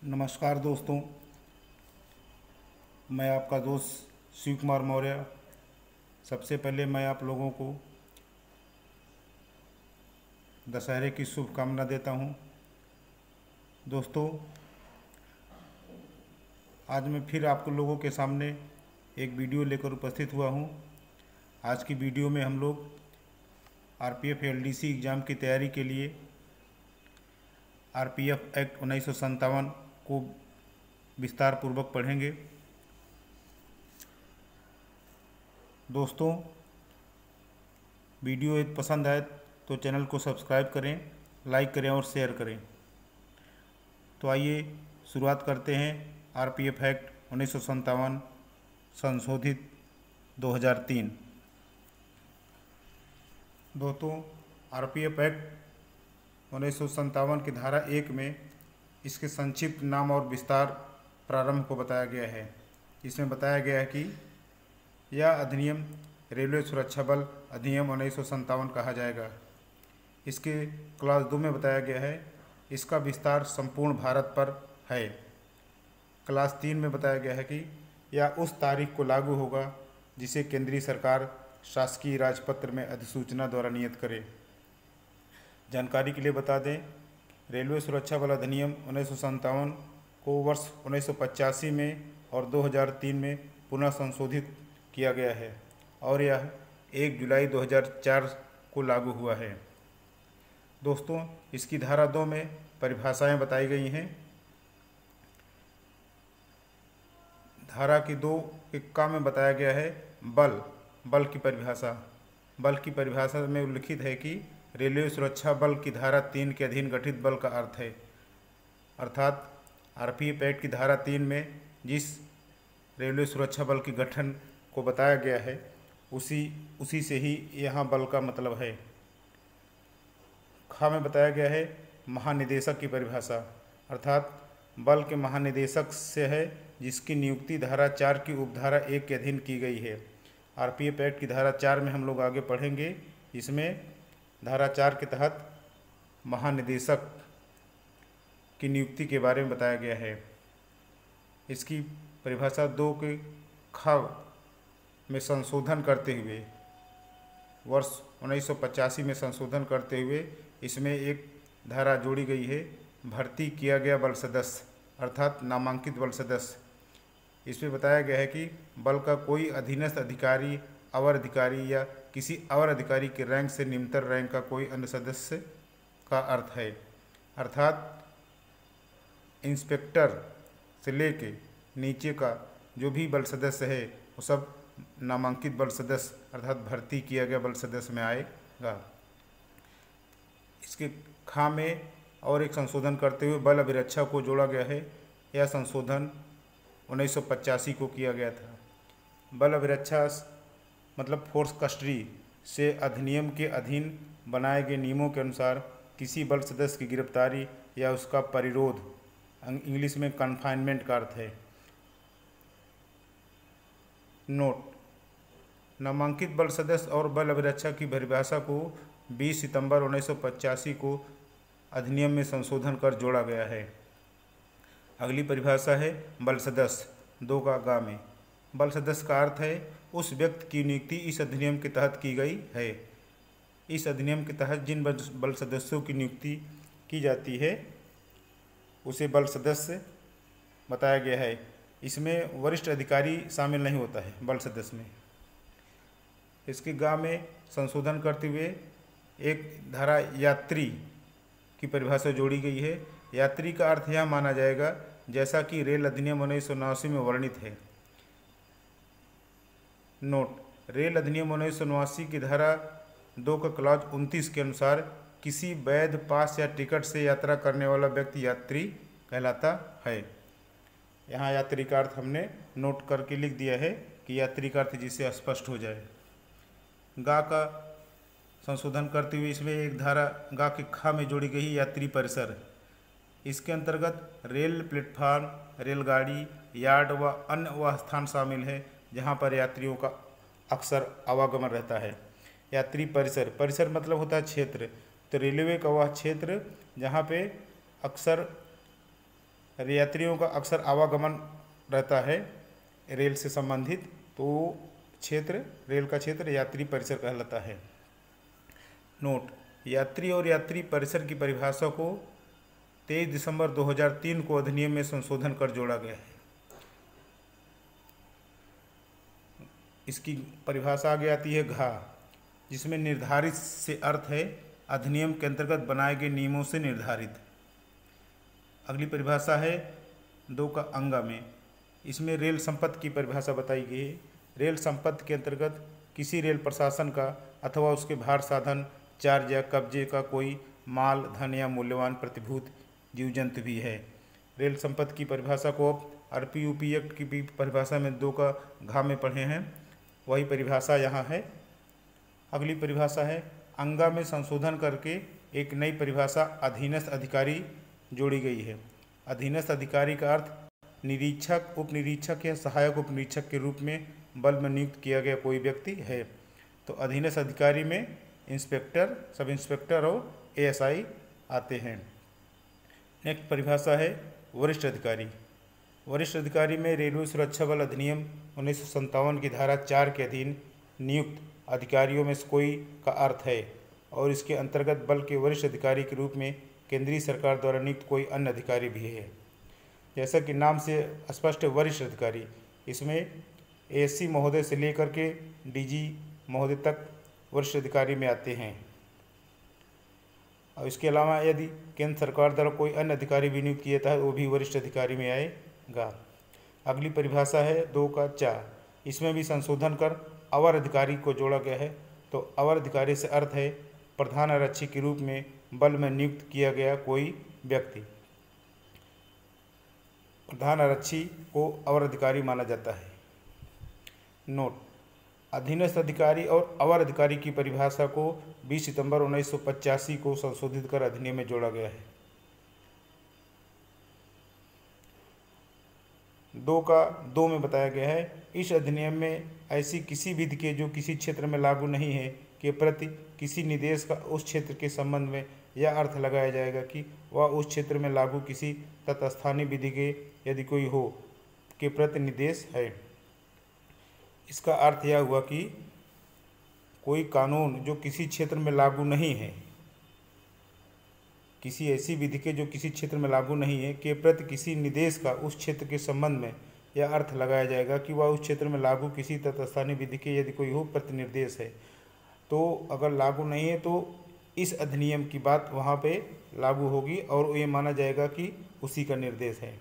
नमस्कार दोस्तों, मैं आपका दोस्त शिव कुमार मौर्य। सबसे पहले मैं आप लोगों को दशहरे की शुभकामना देता हूं। दोस्तों, आज मैं फिर आप लोगों के सामने एक वीडियो लेकर उपस्थित हुआ हूं। आज की वीडियो में हम लोग आरपीएफ एलडीसी एग्ज़ाम की तैयारी के लिए आरपीएफ एक्ट 1957 को विस्तार पूर्वक पढ़ेंगे। दोस्तों, वीडियो यदि पसंद आए तो चैनल को सब्सक्राइब करें, लाइक करें और शेयर करें। तो आइए शुरुआत करते हैं आरपीएफ एक्ट 1957 संशोधित 2003। दोस्तों, आरपीएफ एक्ट 1957 की धारा 1 में इसके संक्षिप्त नाम और विस्तार प्रारंभ को बताया गया है। इसमें बताया गया है कि यह अधिनियम रेलवे सुरक्षा बल अधिनियम 1957 कहा जाएगा। इसके क्लास 2 में बताया गया है इसका विस्तार संपूर्ण भारत पर है। क्लास 3 में बताया गया है कि यह उस तारीख को लागू होगा जिसे केंद्रीय सरकार शासकीय राजपत्र में अधिसूचना द्वारा नियत करे। जानकारी के लिए बता दें, रेलवे सुरक्षा बल अधिनियम 1957 को वर्ष 1985 में और 2003 में पुनः संशोधित किया गया है और यह 1 जुलाई 2004 को लागू हुआ है। दोस्तों, इसकी धारा 2 में परिभाषाएं बताई गई हैं। धारा की 2 के क में बताया गया है बल की परिभाषा। बल की परिभाषा में उल्लिखित है कि रेलवे सुरक्षा बल की धारा 3 के अधीन गठित बल का अर्थ है, अर्थात आरपीएफ एक्ट की धारा 3 में जिस रेलवे सुरक्षा बल के गठन को बताया गया है उसी से ही यहाँ बल का मतलब है। ख में बताया गया है महानिदेशक की परिभाषा, अर्थात बल के महानिदेशक से है जिसकी नियुक्ति धारा 4 की उपधारा 1 के अधीन की गई है। आरपीएफ एक्ट की धारा 4 में हम लोग आगे पढ़ेंगे। इसमें धारा 4 के तहत महानिदेशक की नियुक्ति के बारे में बताया गया है। इसकी परिभाषा 2 के ख में संशोधन करते हुए वर्ष 1985 में संशोधन करते हुए इसमें एक धारा जोड़ी गई है, भर्ती किया गया बल सदस्य, अर्थात नामांकित बल सदस्य। इसमें बताया गया है कि बल का कोई अधीनस्थ अधिकारी, अवर अधिकारी या किसी अवर अधिकारी के रैंक से निम्नतर रैंक का कोई अन्य सदस्य का अर्थ है, अर्थात इंस्पेक्टर से लेके नीचे का जो भी बल सदस्य है वो सब नामांकित बल सदस्य अर्थात भर्ती किया गया बल सदस्य में आएगा। इसके खा में और एक संशोधन करते हुए बल अभिरक्षा को जोड़ा गया है। यह संशोधन 1985 को किया गया था। बल अभिरक्षा मतलब फोर्स कस्टडी से अधिनियम के अधीन बनाए गए नियमों के अनुसार किसी बल सदस्य की गिरफ्तारी या उसका परिरोध, इंग्लिश में कन्फाइनमेंट का अर्थ है। नोट: नामांकित बल सदस्य और बल अभिरक्षा की परिभाषा को 20 सितंबर 1985 को अधिनियम में संशोधन कर जोड़ा गया है। अगली परिभाषा है बल सदस्य 2 का गा में। बल सदस्य का अर्थ है उस व्यक्ति की नियुक्ति इस अधिनियम के तहत की गई है। इस अधिनियम के तहत जिन बल सदस्यों की नियुक्ति की जाती है उसे बल सदस्य बताया गया है। इसमें वरिष्ठ अधिकारी शामिल नहीं होता है बल सदस्य में। इसके गा में संशोधन करते हुए एक धारा यात्री की परिभाषा जोड़ी गई है। यात्री का अर्थ यह माना जाएगा जैसा कि रेल अधिनियम 1979 में वर्णित है। नोट: रेल अधिनियम 1979 की धारा 2 का क्लॉज 29 के अनुसार किसी वैध पास या टिकट से यात्रा करने वाला व्यक्ति यात्री कहलाता है। यहाँ यात्री का अर्थ हमने नोट करके लिख दिया है कि यात्री का अर्थ जिससे स्पष्ट हो जाए। गा का संशोधन करते हुए इसमें एक धारा गा के खा में जोड़ी गई यात्री परिसर। इसके अंतर्गत रेल प्लेटफार्म, रेलगाड़ी, यार्ड व अन्य वह स्थान शामिल है जहाँ पर यात्रियों का अक्सर आवागमन रहता है। यात्री परिसर मतलब होता है क्षेत्र। तो रेलवे का वह क्षेत्र जहाँ पे अक्सर यात्रियों का अक्सर आवागमन रहता है रेल से संबंधित, तो क्षेत्र, रेल का क्षेत्र यात्री परिसर कहलाता है। नोट: यात्री और यात्री परिसर की परिभाषा को 23 दिसंबर 2003 को अधिनियम में संशोधन कर जोड़ा गया है। इसकी परिभाषा आगे आती है घ, जिसमें निर्धारित से अर्थ है अधिनियम के अंतर्गत बनाए गए नियमों से निर्धारित। अगली परिभाषा है 2 का अंगा में। इसमें रेल संपत्ति की परिभाषा बताई गई है। रेल संपत्ति के अंतर्गत किसी रेल प्रशासन का अथवा उसके भार साधन, चार्ज या कब्जे का कोई माल, धन या मूल्यवान प्रतिभूत, जीव जंतु भी है। रेल संपत्ति की परिभाषा को आरपीयूपी एक्ट की भी परिभाषा में 2 का घ में पढ़े हैं, वही परिभाषा यहाँ है। अगली परिभाषा है अंगा में संशोधन करके एक नई परिभाषा अधीनस्थ अधिकारी जोड़ी गई है। अधीनस्थ अधिकारी का अर्थ निरीक्षक, उप निरीक्षक या सहायक उप निरीक्षक के रूप में बल में नियुक्त किया गया कोई व्यक्ति है। तो अधीनस्थ अधिकारी में इंस्पेक्टर, सब इंस्पेक्टर और एएसआई आते हैं। नेक्स्ट परिभाषा है वरिष्ठ अधिकारी। वरिष्ठ अधिकारी में रेलवे सुरक्षा बल अधिनियम 1957 की धारा 4 के अधीन नियुक्त अधिकारियों में से कोई का अर्थ है और इसके अंतर्गत बल के वरिष्ठ अधिकारी के रूप में केंद्रीय सरकार द्वारा नियुक्त कोई अन्य अधिकारी भी है। जैसा कि नाम से स्पष्ट है, वरिष्ठ अधिकारी, इसमें एएससी महोदय से लेकर के डीजी महोदय तक वरिष्ठ अधिकारी में आते हैं। और इसके अलावा यदि केंद्र सरकार द्वारा कोई अन्य अधिकारी भी नियुक्त किया जाता है वो भी वरिष्ठ अधिकारी में आएगा। अगली परिभाषा है 2 का चा। इसमें भी संशोधन कर अवर अधिकारी को जोड़ा गया है। तो अवर अधिकारी से अर्थ है प्रधान आरक्षी के रूप में बल में नियुक्त किया गया कोई व्यक्ति। प्रधान आरक्षी को अवर अधिकारी माना जाता है। नोट: अधीनस्थ अधिकारी और अवर अधिकारी की परिभाषा को 20 सितंबर 1985 को संशोधित कर अधिनियम में जोड़ा गया है। 2 का 2 में बताया गया है इस अधिनियम में ऐसी किसी विधि के जो किसी क्षेत्र में लागू नहीं है के प्रति किसी निर्देश का उस क्षेत्र के संबंध में यह अर्थ लगाया जाएगा कि वह उस क्षेत्र में लागू किसी तत्स्थानीय विधि के यदि कोई हो के प्रति निर्देश है। इसका अर्थ यह हुआ कि कोई कानून जो किसी क्षेत्र में लागू नहीं है, किसी ऐसी विधि के जो किसी क्षेत्र में लागू नहीं है के प्रति किसी निर्देश का उस क्षेत्र के संबंध में यह अर्थ लगाया जाएगा कि वह उस क्षेत्र में लागू किसी तत्स्थानीय विधि के यदि कोई हो प्रति निर्देश है। तो अगर लागू नहीं है तो इस अधिनियम की बात वहाँ पे लागू होगी और ये माना जाएगा कि उसी का निर्देश है।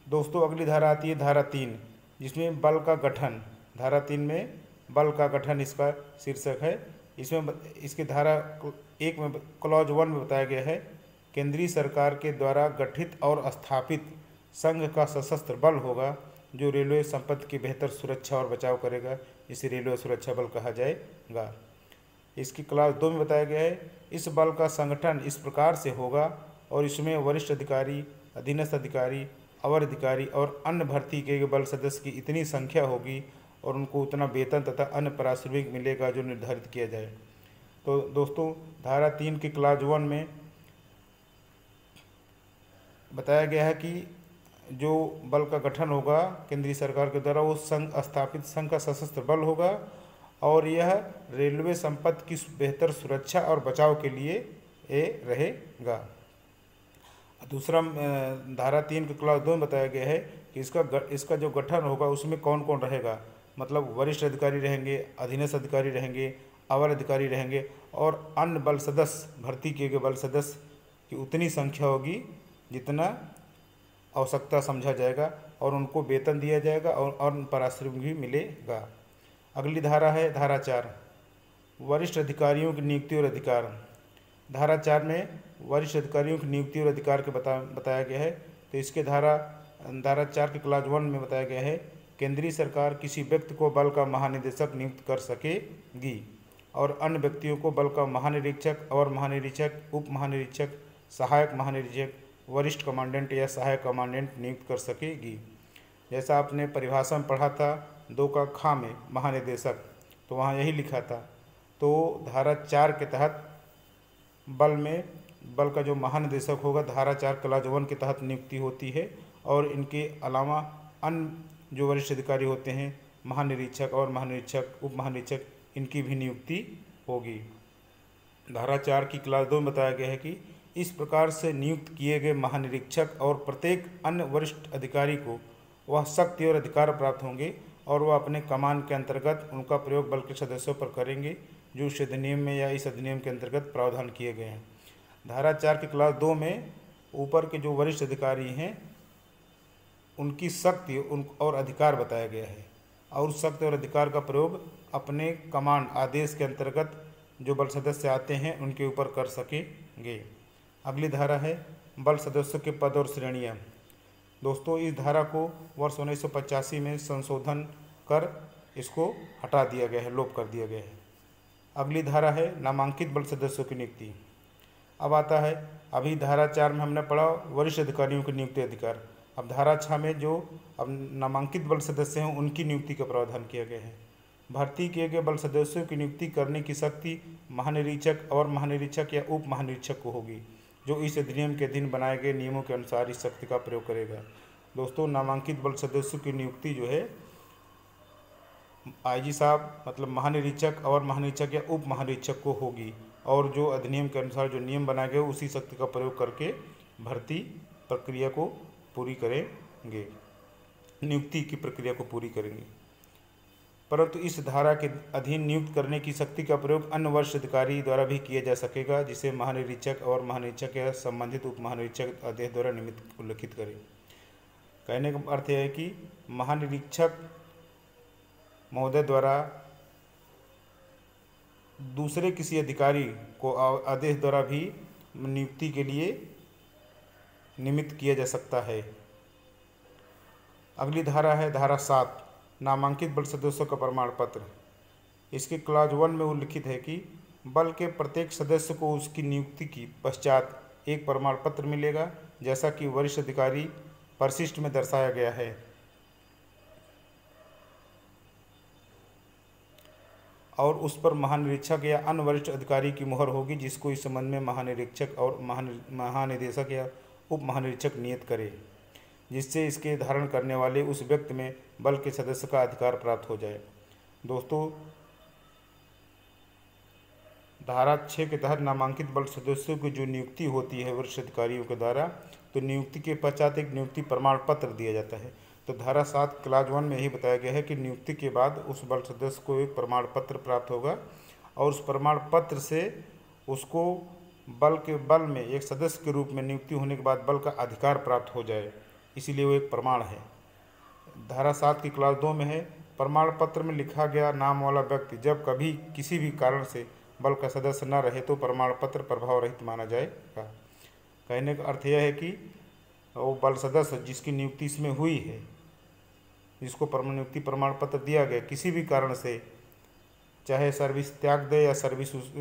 दोस्तों, अगली धारा आती है धारा 3, जिसमें बल का गठन। धारा 3 में बल का गठन इसका शीर्षक है। इसमें इसकी धारा 1 में क्लॉज 1 में बताया गया है केंद्रीय सरकार के द्वारा गठित और स्थापित संघ का सशस्त्र बल होगा जो रेलवे संपत्ति की बेहतर सुरक्षा और बचाव करेगा, इसे रेलवे सुरक्षा बल कहा जाएगा। इसकी क्लास 2 में बताया गया है इस बल का संगठन इस प्रकार से होगा और इसमें वरिष्ठ अधिकारी, अधीनस्थ अधिकारी, अवर अधिकारी और अन्य भर्ती के बल सदस्य की इतनी संख्या होगी और उनको उतना वेतन तथा अन्य पारिश्रमिक मिलेगा जो निर्धारित किया जाए। तो दोस्तों, धारा 3 की क्लास 1 में बताया गया है कि जो बल का गठन होगा केंद्रीय सरकार के द्वारा वो संघ स्थापित संघ का सशस्त्र बल होगा और यह रेलवे संपत्ति की बेहतर सुरक्षा और बचाव के लिए रहेगा। दूसरा धारा 3 के क्लास 2 में बताया गया है कि इसका जो गठन होगा उसमें कौन कौन रहेगा, मतलब वरिष्ठ अधिकारी रहेंगे, अधीनस्थ अधिकारी रहेंगे, अवर अधिकारी रहेंगे और अन्य बल सदस्य, भर्ती किए गए बल सदस्य की उतनी संख्या होगी जितना आवश्यकता समझा जाएगा और उनको वेतन दिया जाएगा और पारिश्रमिक भी मिलेगा। अगली धारा है धारा 4, वरिष्ठ अधिकारियों की नियुक्ति और अधिकार। धारा 4 में वरिष्ठ अधिकारियों की नियुक्ति और अधिकार के बताया गया है। तो इसके धारा 4 के क्लास 1 में बताया गया है केंद्रीय सरकार किसी व्यक्ति को बल का महानिदेशक नियुक्त कर सकेगी और अन्य व्यक्तियों को बल का महानिरीक्षक, अवर महानिरीक्षक, उप महानिरीक्षक, सहायक महानिरीक्षक, वरिष्ठ कमांडेंट या सहायक कमांडेंट नियुक्त कर सकेगी। जैसा आपने परिभाषा में पढ़ा था 2 का ख में महानिदेशक, तो वहाँ यही लिखा था। तो धारा 4 के तहत बल में बल का जो महानिदेशक होगा धारा 4 क्लास 1 के तहत नियुक्ति होती है, और इनके अलावा अन्य जो वरिष्ठ अधिकारी होते हैं, महानिरीक्षक और महानिरीक्षक, उप महानिरीक्षक, इनकी भी नियुक्ति होगी। धारा 4 की क्लास 2 में बताया गया है कि इस प्रकार से नियुक्त किए गए महानिरीक्षक और प्रत्येक अन्य वरिष्ठ अधिकारी को वह शक्ति और अधिकार प्राप्त होंगे और वह अपने कमान के अंतर्गत उनका प्रयोग बल के सदस्यों पर करेंगे जो इस अधिनियम में या इस अधिनियम के अंतर्गत प्रावधान किए गए हैं। धारा 4 की क्लास 2 में ऊपर के जो वरिष्ठ अधिकारी हैं उनकी शक्ति और अधिकार बताया गया है, और उस शक्ति और अधिकार का प्रयोग अपने कमांड आदेश के अंतर्गत जो बल सदस्य आते हैं उनके ऊपर कर सकेंगे। अगली धारा है बल सदस्यों के पद और श्रेणियाँ। दोस्तों, इस धारा को वर्ष 1985 में संशोधन कर इसको हटा दिया गया है, लोप कर दिया गया है। अगली धारा है नामांकित बल सदस्यों की नियुक्ति। अब आता है, अभी धारा 4 में हमने पढ़ा वरिष्ठ अधिकारियों की नियुक्ति अधिकार। अब धारा 6 में जो अब नामांकित बल सदस्य हैं उनकी नियुक्ति का प्रावधान किया गया है। भर्ती किए गए बल सदस्यों की नियुक्ति करने की शक्ति महानिरीक्षक और महानिरीक्षक या उप महानिरीक्षक को होगी, जो इस अधिनियम के अधीन बनाए गए नियमों के अनुसार इस शक्ति का प्रयोग करेगा। दोस्तों, नामांकित बल सदस्यों की नियुक्ति जो है आईजी साहब मतलब महानिरीक्षक और महानिरीक्षक या उप महानिरीक्षक को होगी, और जो अधिनियम के अनुसार जो नियम बनाए गए उसी शक्ति का प्रयोग करके भर्ती प्रक्रिया को पूरी करेंगे, नियुक्ति की प्रक्रिया को पूरी करेंगे। परंतु इस धारा के अधीन नियुक्त करने की शक्ति का प्रयोग अन्य वरिष्ठ अधिकारी द्वारा भी किया जा सकेगा, जिसे महानिरीक्षक और महानिरीक्षक या संबंधित उप महानिरीक्षक आदेश द्वारा निमित्त उल्लिखित करें। कहने का अर्थ यह है कि महानिरीक्षक महोदय द्वारा दूसरे किसी अधिकारी को आदेश द्वारा भी नियुक्ति के लिए निमित्त किया जा सकता है। अगली धारा है धारा 7 नामांकित बल सदस्यों का प्रमाण पत्र। इसके क्लास 1 में उल्लिखित है कि बल के प्रत्येक सदस्य को उसकी नियुक्ति की पश्चात एक प्रमाण पत्र मिलेगा, जैसा कि वरिष्ठ अधिकारी परिशिष्ट में दर्शाया गया है, और उस पर महानिरीक्षक या अन्य वरिष्ठ अधिकारी की मुहर होगी, जिसको इस संबंध में महानिरीक्षक और महानिदेशक या उप महानिरीक्षक नियत करे, जिससे इसके धारण करने वाले उस व्यक्ति में बल के सदस्य का अधिकार प्राप्त हो जाए। दोस्तों, धारा 6 के तहत नामांकित बल सदस्यों की जो नियुक्ति होती है वरिष्ठ अधिकारियों के द्वारा, तो नियुक्ति के पश्चात एक नियुक्ति प्रमाण पत्र दिया जाता है। तो धारा 7 क्लास 1 में यही बताया गया है कि नियुक्ति के बाद उस बल सदस्य को एक प्रमाण पत्र प्राप्त होगा, और उस प्रमाण पत्र से उसको बल में एक सदस्य के रूप में नियुक्ति होने के बाद बल का अधिकार प्राप्त हो जाए, इसीलिए वो एक प्रमाण है। धारा 7 की क्लास 2 में है प्रमाण पत्र में लिखा गया नाम वाला व्यक्ति जब कभी किसी भी कारण से बल का सदस्य न रहे तो प्रमाण पत्र प्रभाव रहित माना जाएगा। कहने का अर्थ यह है कि वो बल सदस्य जिसकी नियुक्ति इसमें हुई है, जिसको नियुक्ति प्रमाण पत्र दिया गया, किसी भी कारण से चाहे सर्विस त्याग दे या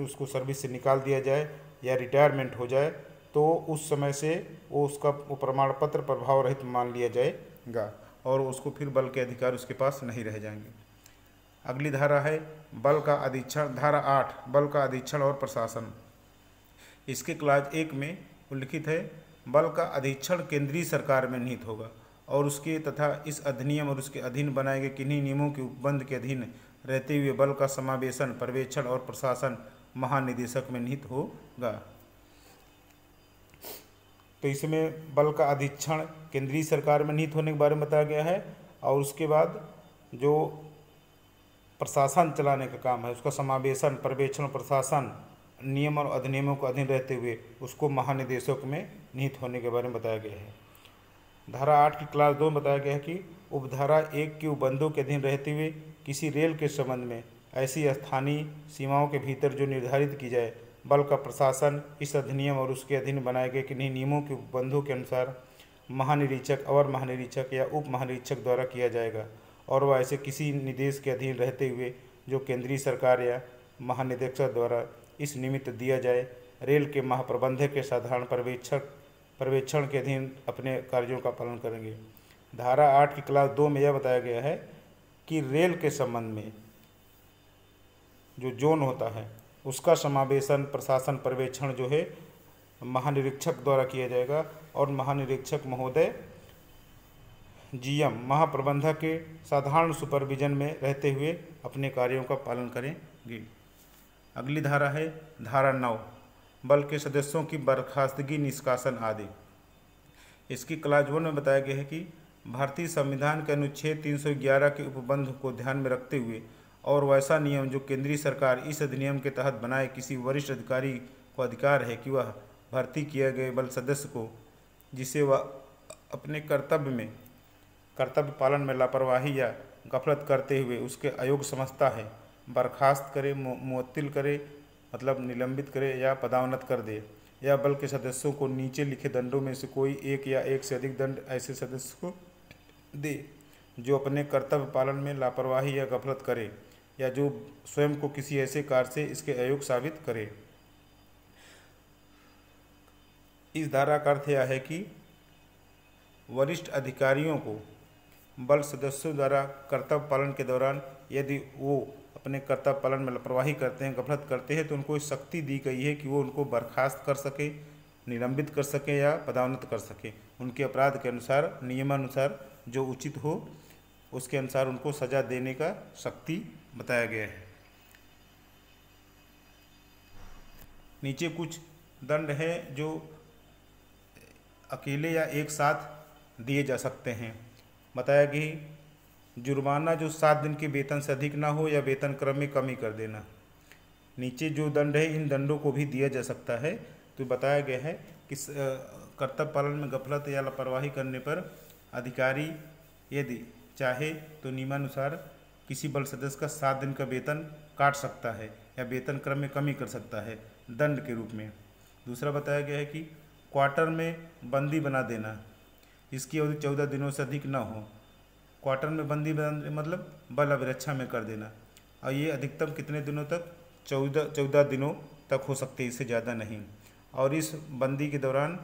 उसको सर्विस से निकाल दिया जाए या रिटायरमेंट हो जाए, तो उस समय से वो प्रमाण पत्र प्रभाव रहित मान लिया जाएगा और उसको फिर बल के अधिकार उसके पास नहीं रह जाएंगे। अगली धारा है बल का अधीक्षण। धारा 8 बल का अधीक्षण और प्रशासन। इसके क्लास 1 में उल्लिखित है बल का अधीक्षण केंद्रीय सरकार में निहित होगा और उसके तथा इस अधिनियम और उसके अधीन बनाए गए किन्हीं नियमों के उपबंध के अधीन रहते हुए बल का समावेशन पर्यवेक्षण और प्रशासन महानिदेशक में निहित होगा। तो इसमें बल का अधीक्षण केंद्रीय सरकार में निहित होने के बारे में बताया गया है, और उसके बाद जो प्रशासन चलाने का काम है उसका समावेशन पर्यवेक्षण प्रशासन नियम और अधिनियमों को अधीन रहते हुए उसको महानिदेशक में निहित होने के बारे में बताया गया है। धारा 8 की क्लास 2 में बताया गया है कि उपधारा 1 के उपबंधों के अधीन रहते हुए किसी रेल के संबंध में ऐसी स्थानीय सीमाओं के भीतर जो निर्धारित की जाए बल का प्रशासन इस अधिनियम और उसके अधीन बनाए गए किन्हीं नियमों के उपबंधों के अनुसार महानिरीक्षक और महानिरीक्षक या उप महानिरीक्षक द्वारा किया जाएगा, और वह ऐसे किसी निदेश के अधीन रहते हुए जो केंद्रीय सरकार या महानिदेशक द्वारा इस निमित्त दिया जाए रेल के महाप्रबंधक के साधारण पर्यवेक्षण के अधीन अपने कार्यों का पालन करेंगे। धारा 8 की क्लास 2 में यह बताया गया है कि रेल के संबंध में जो जोन होता है उसका समावेशन प्रशासन पर्यवेक्षण जो है महानिरीक्षक द्वारा किया जाएगा और महानिरीक्षक महोदय जीएम महाप्रबंधक के साधारण सुपरविजन में रहते हुए अपने कार्यों का पालन करेंगे। अगली धारा है धारा 9, बल के सदस्यों की बर्खास्तगी, निष्कासन आदि। इसकी क्लास 1 में बताया गया है कि भारतीय संविधान के अनुच्छेद 311 के उपबंध को ध्यान में रखते हुए और वैसा नियम जो केंद्रीय सरकार इस अधिनियम के तहत बनाए, किसी वरिष्ठ अधिकारी को अधिकार है कि वह भर्ती किए गए बल सदस्य को, जिसे वह अपने कर्तव्य पालन में लापरवाही या गफलत करते हुए उसके अयोग्य समझता है, बर्खास्त करे, मुअत्तिल करे मतलब निलंबित करे या पदावनत कर दे, या बल के सदस्यों को नीचे लिखे दंडों में से कोई एक या एक से अधिक दंड ऐसे सदस्य को दे जो अपने कर्तव्य पालन में लापरवाही या गफलत करे या जो स्वयं को किसी ऐसे कार्य से इसके अयोग्य साबित करे। इस धारा का अर्थ यह है कि वरिष्ठ अधिकारियों को बल सदस्यों द्वारा कर्तव्य पालन के दौरान यदि वो अपने कर्तव्य पालन में लापरवाही करते हैं, गफलत करते हैं, तो उनको शक्ति दी गई है कि वो उनको बर्खास्त कर सके, निलंबित कर सके या पदावनत कर सके। उनके अपराध के अनुसार, नियमानुसार जो उचित हो उसके अनुसार उनको सजा देने का शक्ति बताया गया है। नीचे कुछ दंड है जो अकेले या एक साथ दिए जा सकते हैं। बताया कि जुर्माना जो 7 दिन के वेतन से अधिक ना हो या वेतन क्रम में कमी कर देना। नीचे जो दंड है इन दंडों को भी दिया जा सकता है। तो बताया गया है कि कर्तव्य पालन में गफलत या लापरवाही करने पर अधिकारी यदि चाहे तो नियमानुसार किसी बल सदस्य का 7 दिन का वेतन काट सकता है या वेतन क्रम में कमी कर सकता है दंड के रूप में। दूसरा बताया गया है कि क्वार्टर में बंदी बना देना, इसकी अवधि 14 दिनों से अधिक न हो। क्वार्टर में बंदी मतलब बल अभिरक्षा में कर देना, और ये अधिकतम कितने दिनों तक? 14 दिनों तक हो सकती है, इससे ज़्यादा नहीं। और इस बंदी के दौरान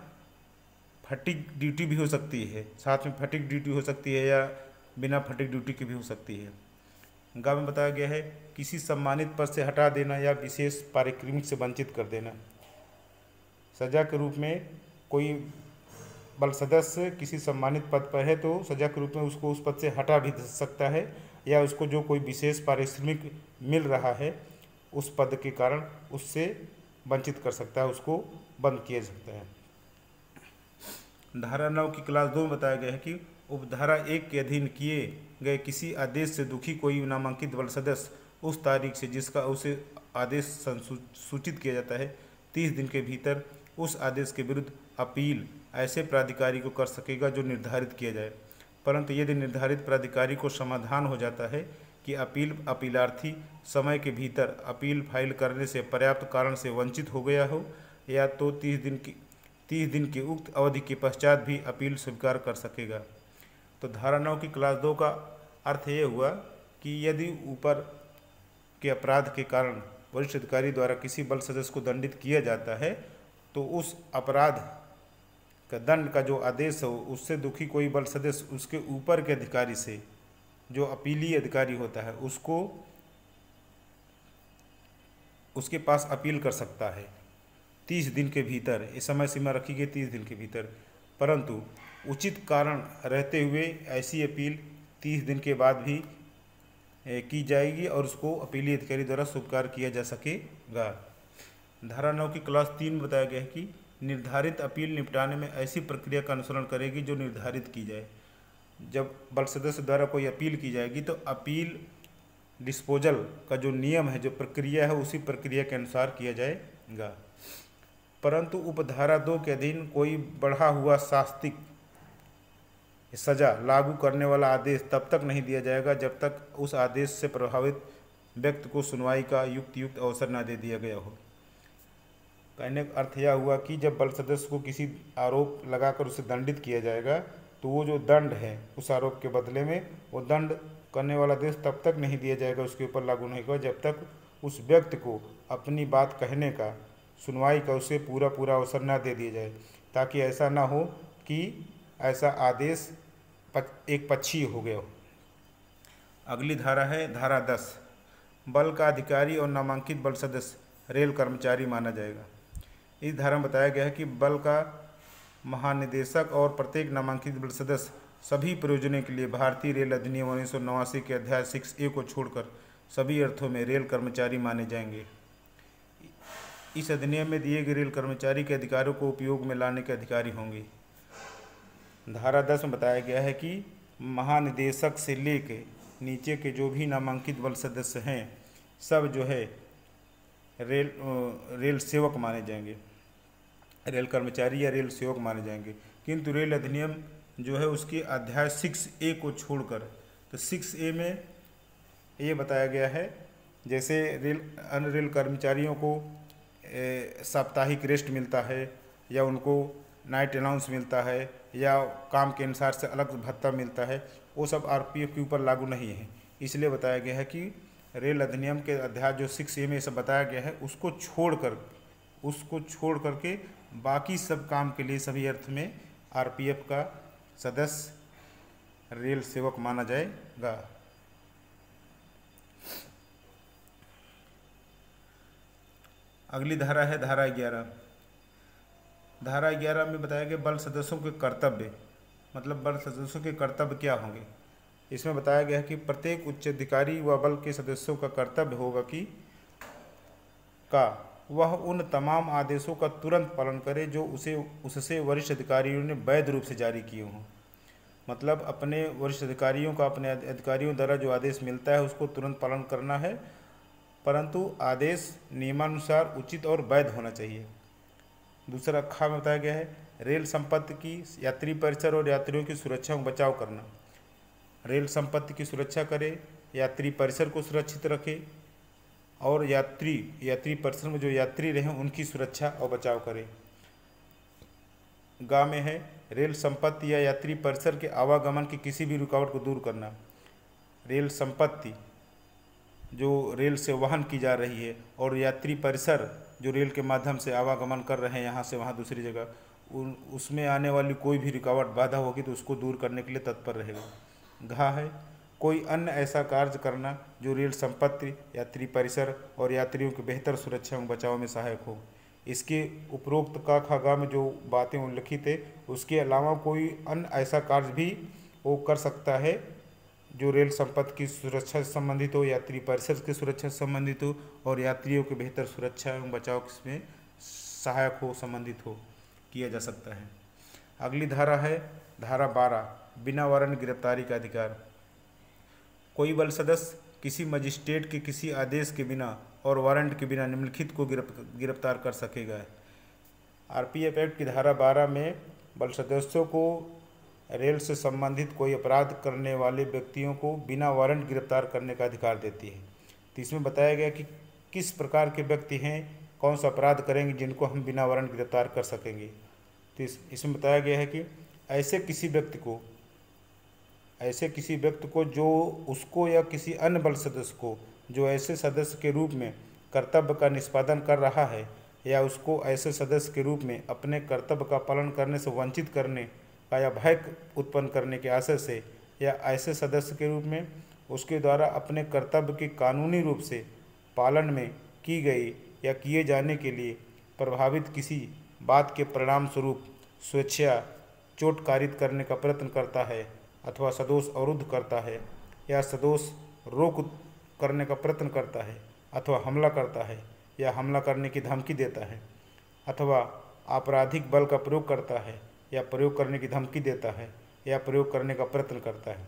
फटीग ड्यूटी भी हो सकती है, साथ में फटीग ड्यूटी हो सकती है या बिना फटीग ड्यूटी की भी हो सकती है। ग में बताया गया है किसी सम्मानित पद से हटा देना या विशेष पारिश्रमिक से वंचित कर देना। सजा के रूप में कोई बल सदस्य किसी सम्मानित पद पर है तो सजा के रूप में उसको उस पद से हटा भी सकता है, या उसको जो कोई विशेष पारिश्रमिक मिल रहा है उस पद के कारण उससे वंचित कर सकता है, उसको बंद किया सकता है। धारा 9 की क्लास 2 में बताया गया है कि उपधारा 1 के अधीन किए गए किसी आदेश से दुखी कोई नामांकित बल सदस्य उस तारीख से जिसका उसे आदेश सूचित किया जाता है 30 दिन के भीतर उस आदेश के विरुद्ध अपील ऐसे प्राधिकारी को कर सकेगा जो निर्धारित किया जाए। परंतु यदि निर्धारित प्राधिकारी को समाधान हो जाता है कि अपीलार्थी समय के भीतर अपील फाइल करने से पर्याप्त कारण से वंचित हो गया हो, या तो 30 दिन की उक्त अवधि के पश्चात भी अपील स्वीकार कर सकेगा। तो धारा 9 की क्लास 2 का अर्थ ये हुआ कि यदि ऊपर के अपराध के कारण वरिष्ठ अधिकारी द्वारा किसी बल सदस्य को दंडित किया जाता है तो उस अपराध का दंड का जो आदेश हो उससे दुखी कोई बल सदस्य उसके ऊपर के अधिकारी से, जो अपीली अधिकारी होता है, उसको उसके पास अपील कर सकता है 30 दिन के भीतर। ये समय सीमा रखी गई 30 दिन के भीतर, परंतु उचित कारण रहते हुए ऐसी अपील 30 दिन के बाद भी की जाएगी और उसको अपीली अधिकारी द्वारा स्वीकार किया जा सकेगा। धारा 9 की क्लास 3 में बताया गया है कि निर्धारित अपील निपटाने में ऐसी प्रक्रिया का अनुसरण करेगी जो निर्धारित की जाए। जब बल सदस्य द्वारा कोई अपील की जाएगी तो अपील डिस्पोजल का जो नियम है, जो प्रक्रिया है, उसी प्रक्रिया के अनुसार किया जाएगा। परंतु उपधारा 2 के अधीन कोई बढ़ा हुआ शास्तिक सजा लागू करने वाला आदेश तब तक नहीं दिया जाएगा जब तक उस आदेश से प्रभावित व्यक्ति को सुनवाई का युक्त अवसर न दे दिया गया हो। कहने का अर्थ यह हुआ कि जब बल सदस्य को किसी आरोप लगाकर उसे दंडित किया जाएगा तो वो जो दंड है उस आरोप के बदले में वो दंड करने वाला आदेश तब तक नहीं दिया जाएगा, उसके ऊपर लागू नहीं होगा जब तक उस व्यक्ति को अपनी बात कहने का, सुनवाई का उसे पूरा अवसर न दे दिया जाए, ताकि ऐसा ना हो कि ऐसा आदेश एक पक्षीय हो गया हो। अगली धारा है धारा 10, बल का अधिकारी और नामांकित बल सदस्य रेल कर्मचारी माना जाएगा। इस धारा में बताया गया है कि बल का महानिदेशक और प्रत्येक नामांकित बल सदस्य सभी प्रयोजनों के लिए भारतीय रेल अधिनियम 1989 के अध्याय 6A को छोड़कर सभी अर्थों में रेल कर्मचारी माने जाएंगे। इस अधिनियम में दिए गए रेल कर्मचारी के अधिकारों को उपयोग में लाने के अधिकारी होंगे। धारा 10 में बताया गया है कि महानिदेशक से लेके नीचे के जो भी नामांकित बल सदस्य हैं सब जो है रेल सेवक माने जाएंगे, रेल कर्मचारी या रेल सेवक माने जाएंगे। किंतु रेल अधिनियम जो है उसके अध्याय 6A को छोड़कर, तो 6A में ये बताया गया है जैसे अन्य रेल कर्मचारियों को साप्ताहिक रेस्ट मिलता है या उनको नाइट अलाउंस मिलता है या काम के अनुसार से अलग भत्ता मिलता है, वो सब आरपीएफ के ऊपर लागू नहीं है। इसलिए बताया गया है कि रेल अधिनियम के अध्याय जो 6A में सब बताया गया है उसको छोड़ करके बाकी सब काम के लिए सभी अर्थ में आरपीएफ का सदस्य रेल सेवक माना जाएगा। अगली धारा है धारा 11। धारा 11 में बताया गया बल सदस्यों के कर्तव्य, मतलब बल सदस्यों के कर्तव्य क्या होंगे। इसमें बताया गया है कि प्रत्येक उच्च अधिकारी व बल के सदस्यों का कर्तव्य होगा कि वह उन तमाम आदेशों का तुरंत पालन करे जो उससे वरिष्ठ अधिकारियों ने वैध रूप से जारी किए हों। मतलब अपने वरिष्ठ अधिकारियों का अपने अधिकारियों द्वारा जो आदेश मिलता है उसको तुरंत पालन करना है, परंतु आदेश नियमानुसार उचित और वैध होना चाहिए। दूसरा खा में बताया गया है रेल संपत्ति की यात्री परिसर और यात्रियों की सुरक्षा में बचाव करना। रेल संपत्ति की सुरक्षा करे, यात्री परिसर को सुरक्षित रखे और यात्री परिसर में जो यात्री रहे उनकी सुरक्षा और बचाव करे। गा में है रेल संपत्ति या यात्री परिसर के आवागमन की किसी भी रुकावट को दूर करना। रेल संपत्ति जो रेल से वहन की जा रही है और यात्री परिसर जो रेल के माध्यम से आवागमन कर रहे हैं यहाँ से वहाँ दूसरी जगह, उसमें आने वाली कोई भी रुकावट बाधा होगी तो उसको दूर करने के लिए तत्पर रहेगा। घा है कोई अन्य ऐसा कार्य करना जो रेल संपत्ति, यात्री परिसर और यात्रियों की बेहतर सुरक्षा एवं बचाव में सहायक हो। इसके उपरोक्त का खागा में जो बातें उल्लिखित है उसके अलावा कोई अन्य ऐसा कार्य भी वो कर सकता है जो रेल संपत्ति की सुरक्षा से संबंधित हो, यात्री परिसर की सुरक्षा से संबंधित हो और यात्रियों की बेहतर सुरक्षा एवं बचाव में सहायक हो, संबंधित हो, किया जा सकता है। अगली धारा है धारा 12 बिना वारंट गिरफ्तारी का अधिकार। कोई बल सदस्य किसी मजिस्ट्रेट के किसी आदेश के बिना और वारंट के बिना निम्नलिखित को गिरफ्तार कर सकेगा। आरपीएफ एक्ट की धारा 12 में बल सदस्यों को रेल से संबंधित कोई अपराध करने वाले व्यक्तियों को बिना वारंट गिरफ्तार करने का अधिकार देती है। तो इसमें बताया गया कि किस प्रकार के व्यक्ति हैं, कौन सा अपराध करेंगे जिनको हम बिना वारंट गिरफ्तार कर सकेंगे। तो इसमें बताया गया है कि ऐसे किसी व्यक्ति को जो उसको या किसी अन्य बल सदस्य को जो ऐसे सदस्य के रूप में कर्तव्य का निष्पादन कर रहा है या उसको ऐसे सदस्य के रूप में अपने कर्तव्य का पालन करने से वंचित करने का या भय उत्पन्न करने के आशय से या ऐसे सदस्य के रूप में उसके द्वारा अपने कर्तव्य के कानूनी रूप से पालन में की गई या किए जाने के लिए प्रभावित किसी बात के परिणाम स्वरूप स्वेच्छा चोट कारित करने का प्रयत्न करता है अथवा सदोष अवरुद्ध करता है या सदोष रोक करने का प्रयत्न करता है अथवा हमला करता है या हमला करने की धमकी देता है अथवा आपराधिक बल का प्रयोग करता है या प्रयोग करने की धमकी देता है या प्रयोग करने का प्रयत्न करता है।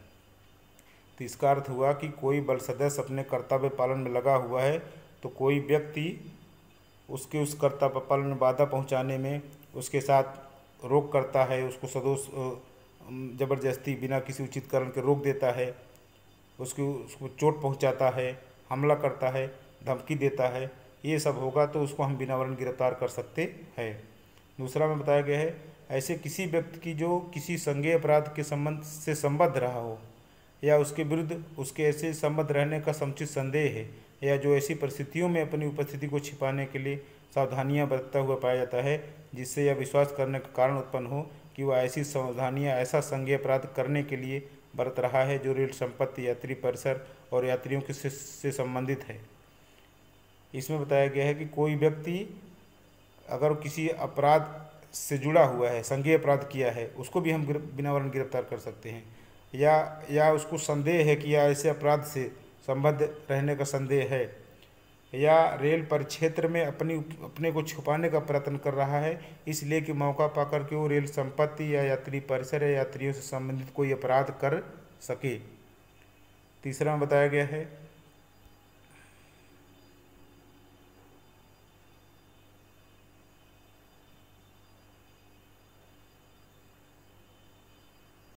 तो इसका अर्थ हुआ कि कोई बल सदस्य अपने कर्तव्य पालन में लगा हुआ है तो कोई व्यक्ति उसके उस कर्तव्य पालन में बाधा पहुंचाने में उसके साथ रोक करता है, उसको सदोष ज़बरदस्ती बिना किसी उचित कारण के रोक देता है, उसको चोट पहुंचाता है, हमला करता है, धमकी देता है, ये सब होगा तो उसको हम बिना वारंट गिरफ्तार कर सकते हैं। दूसरा में बताया गया है ऐसे किसी व्यक्ति की जो किसी संज्ञेय अपराध के संबंध से संबद्ध रहा हो या उसके विरुद्ध उसके ऐसे संबद्ध रहने का समुचित संदेह है या जो ऐसी परिस्थितियों में अपनी उपस्थिति को छिपाने के लिए सावधानियां बरतता हुआ पाया जाता है जिससे यह विश्वास करने का कारण उत्पन्न हो कि वह ऐसी सावधानियां ऐसा संज्ञेय अपराध करने के लिए बरत रहा है जो रेल संपत्ति, यात्री परिसर और यात्रियों के से संबंधित है। इसमें बताया गया है कि कोई व्यक्ति अगर किसी अपराध से जुड़ा हुआ है, संज्ञेय अपराध किया है, उसको भी हम बिना वारंट गिरफ्तार कर सकते हैं। या उसको संदेह है कि या ऐसे अपराध से संबद्ध रहने का संदेह है, या रेल परिक्षेत्र में अपने को छुपाने का प्रयत्न कर रहा है, इसलिए कि मौका पाकर के वो रेल संपत्ति या यात्री परिसर या यात्रियों से संबंधित कोई अपराध कर सके। तीसरा में बताया गया है